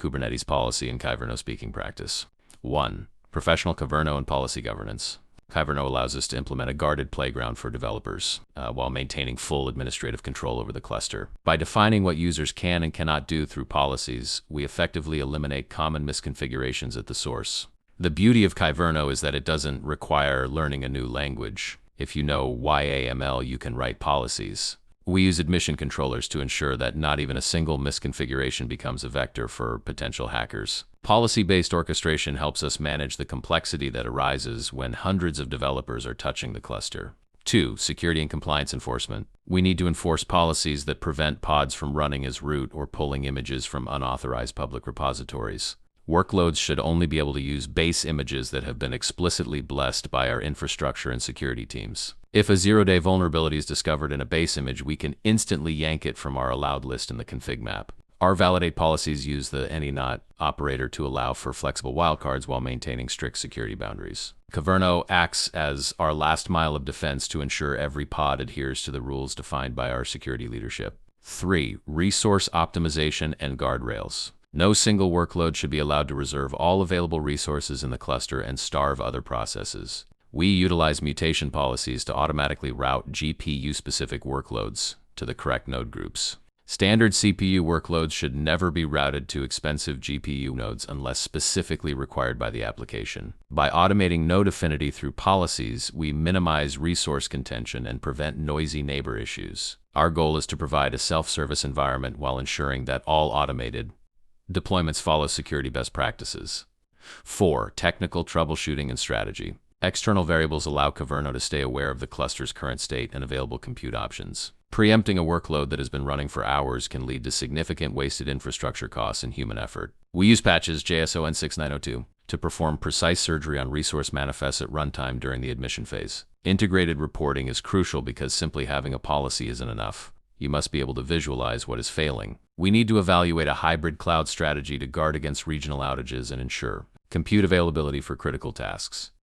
Kubernetes policy and Kyverno speaking practice. 1. Professional Kyverno and policy governance. Kyverno allows us to implement a guarded playground for developers while maintaining full administrative control over the cluster. By defining what users can and cannot do through policies, we effectively eliminate common misconfigurations at the source. The beauty of Kyverno is that it doesn't require learning a new language. If you know YAML, you can write policies. We use admission controllers to ensure that not even a single misconfiguration becomes a vector for potential hackers. Policy-based orchestration helps us manage the complexity that arises when hundreds of developers are touching the cluster. 2. Security and compliance enforcement. We need to enforce policies that prevent pods from running as root or pulling images from unauthorized public repositories. Workloads should only be able to use base images that have been explicitly blessed by our infrastructure and security teams. If a zero-day vulnerability is discovered in a base image, we can instantly yank it from our allowed list in the config map. Our validate policies use the any-not operator to allow for flexible wildcards while maintaining strict security boundaries. Kyverno acts as our last mile of defense to ensure every pod adheres to the rules defined by our security leadership. 3. Resource optimization and guardrails. No single workload should be allowed to reserve all available resources in the cluster and starve other processes. We utilize mutation policies to automatically route GPU-specific workloads to the correct node groups. Standard CPU workloads should never be routed to expensive GPU nodes unless specifically required by the application. By automating node affinity through policies, we minimize resource contention and prevent noisy neighbor issues. Our goal is to provide a self-service environment while ensuring that all automated deployments follow security best practices. 4. Technical troubleshooting and strategy. External variables allow Kyverno to stay aware of the cluster's current state and available compute options. Preempting a workload that has been running for hours can lead to significant wasted infrastructure costs and human effort. We use patches JSON 6902 to perform precise surgery on resource manifests at runtime during the admission phase. Integrated reporting is crucial because simply having a policy isn't enough. You must be able to visualize what is failing. We need to evaluate a hybrid cloud strategy to guard against regional outages and ensure compute availability for critical tasks.